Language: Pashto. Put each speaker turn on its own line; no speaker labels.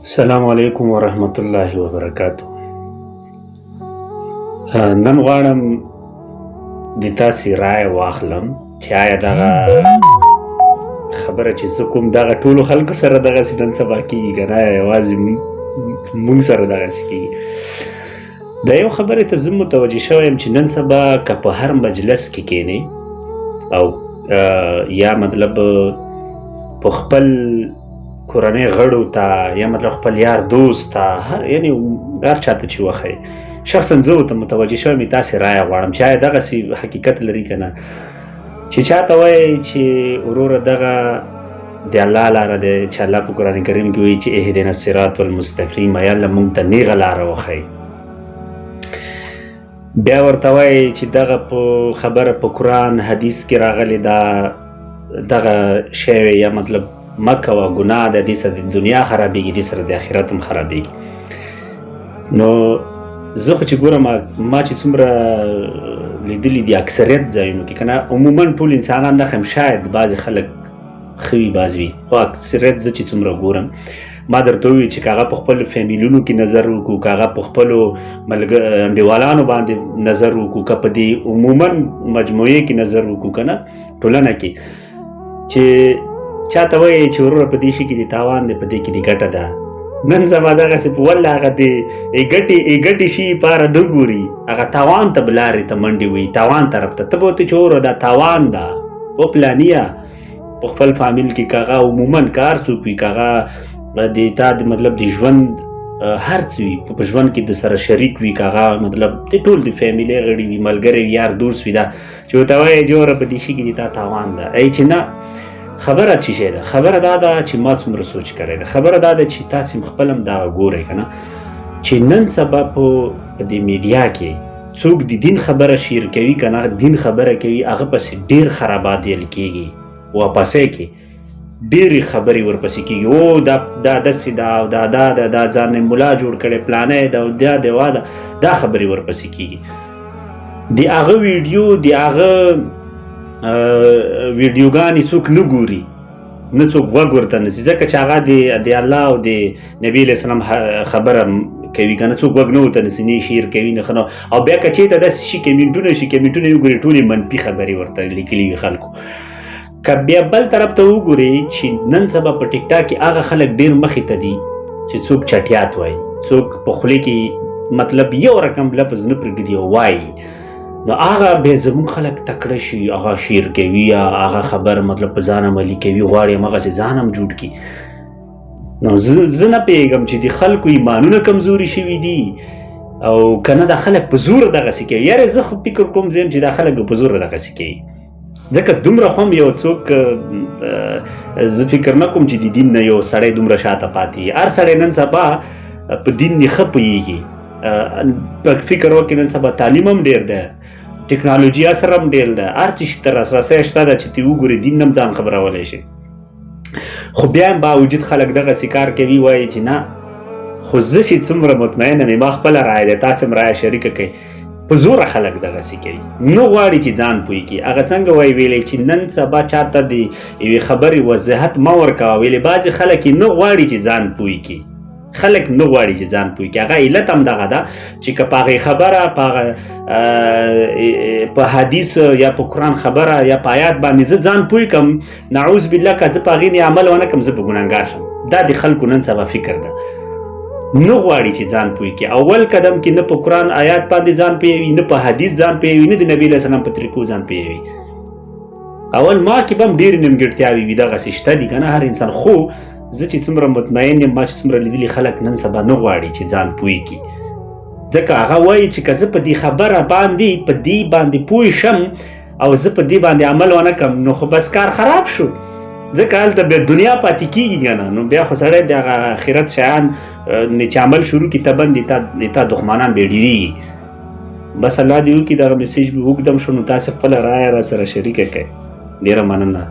السلام علیکم ورحمت الله وبرکاته. نن غواړم د تاسې رایه واخلم چې آیا دغه خبره چې زه کوم دغه ټولو خلکو سره دغسې نن سبا کېږي که نه یوازې مونږ سره دغسې کېږي. د یو خبرې ته زه متوجه شوی یم چې نن سبا که په هر مجلس کې کښېنې او یا مطلب په خپل کورنۍ غړو ته یا مطلب خپل یار دوست ته یعنې هر چاته چې وښیې شخصا زه ورته متوجه شوی یم تاسې رایه غواړم چې آیا دغسې حقیقت لري که نه چې چاته وایي چې وروره دغه د الله لاره دی چې الله په قرآن کریم کې وایي چې اهدنا الصراط المستقیم یا الله موږ ته نیغه لاره وښیي. بیا ورته وایي چې دغه په خبره په قرآن حدیث کې راغلی دغه شی یا مطلب مه کوه ګناه ده دې سره د دنیا خرابېږي دې سره د آخرت هم خرابېږي. نو زه خو چې ګورم ما چې څومره لیدلي دي اکثریت ځایونو کې که نه عموما ټول انسانان نه ښیم شاید بعضې خلک ښه وي بعض وي خو اکثریت زه چې څومره ګورم ما درته وویل چې که هغه په خپلو فیملیونو کې نظر وکړو که هغه په خپلو انډیوالانو باندې نظر وکړو که په دې عموما مجموعې کې نظر وکړو که نه ټولنه کې چې چاته وایي چې وروره په دې شي کې د تاوان دی په دې کې د ګټه ده نن سبا دغسې په والله هغه د ګټې شي پاره نه ګوري هغه تاوان ته به لارې ته منډې وهي تاوان طرف ته به ورته چې وروره دا تاوان ده وپلانیه په خپل فامیل کې که هغه عموما که هر څوک وي که هغه د تا د مطلب د ژوند هر څه وي په ژوند کې د سره شریک وي که هغه مطلب د ټول د فیملي غړي وي ملګری وي یار دوست وي دا چې ورته وایي چې وروره په دې شي کې د تا تاوان ده ای چې نه خبره څه شی ده خبره دا ده چې ما څومره سوچ کړی ده خبره دا ده چې تاسې خپل هم دغه ګورئ که نه چې نن سبا په دې میډیا کې څوک د دین خبره شیر کوي که نه دین خبره کوي هغه پسې ډېر خرابات ویل کېږي واپسۍ کې ډېرې خبرې ورپسې کېږي او دا داسې ده او دا ځان یې ملا جوړ کړی پلانی ده او دا خبرې ورپسې کېږي د هغه ویډیو د هغه ویډیوګانې څوک نه ګوري نه څوک غوږ ورته نیسي ځکه چې هغه د الله او د نبي علیه السلام خبره کوي که نه څوک غوږ نه ورته نیسي نه یې شیر کوي نه ښه نه او بیا که چېرته داسې شي کمنټونه یې وګوري ټولې منفي خبرې ورته لیکلي وي خلکو. که بیا بل طرف ته وګورئ چې نن سبا په ټیک ټاک کې هغه خلک ډېر مخې ته دي چې څوک چټیات وایي څوک په خولې کې مطلب یو رقم لفظ نه پرېږدي او وایي نو هغه بیا زموږ خلک تکړه شي هغه شیر کوي یا هغه خبر مطلب په ځان عملي کوي غواړي همغسې ځان هم جوړ کړي. نو زه نه پوهېږم چې د خلکو ایمانونه کمزوري شوي دي او که نه دا خلک په زور دغسې کوي یاره زه خو فکر کوم زه یم چې دا خلک په زور دغسې کوي ځکه دومره خو هم یو څوک زه فکر نه کوم چې د دین نه یو سړی دومره شاته پاتې هر سړی نن سبا په دین نه ښه پوهېږي فکر وکړي نن سبا تعلیم هم ډېر ده ټکنالوژي اثر هم ډېر ده هر څه شي ته لاسرسی شته ده چې ته وګورې دین هم ځان خبرولی شي خو بیا هم باوجود خلک دغسې کار کوي وایي چې نه خو زه چې څومره مطمئنه مې ما خپله رایه ده تاسې هم رایه شریکه کوئ په زوره خلک دغسې کوي نه غواړي چې ځان پوه کړي هغه څنګه وایي ویلی چې نن سبا چاته د یوې خبرې وضاحت مه ورکوه ویلې بعضې خلک یې نه غواړي چې ځان پوه کړي خلک نه غواړي چې ځان پوه کړي هغه علت هم دغه ده چې که په هغې خبره په حدیث یا په قرآن خبره یا په آیات باندې زه ځان پوه کړم نعوذ بالله که زه په هغې نه عمل ونه کړم زه به ګنهګار شم دا د خلکو نن سبا فکر ده نه غواړي چې ځان پوه کړي اول قدم کې نه په قرآن آیات باندې ځان پوهوي نه په حدیث ځان پوهوي نه د نبي علیه السلام په طریقو ځان پوهوي اول ما کې به هم ډېرې نیمګړتیاوې وي دغسې شته دي که نه هر انسان خو زه چې څومره مطمئن یم ما چې څومره لیدلي خلک نن سبا نه غواړي چې ځان پوه کړي ځکه هغه وایي چې که زه په دې خبره باندې په دې باندې پوه شم او زه په دې باندې عمل ونه کړم نو خو بس کار خراب شو ځکه هلته بیا دنیا پاتې کېږي که نه نو بیا خو سړی د هغه آخرت شیان چې عمل شروع کړي طبعا د تا دښمنان بیا ډېرېږي بس الله دې وکړي دغه میسیج به اوږدم شو نو تاسې خپله رایه را سره شریکه کړئ ډېره مننه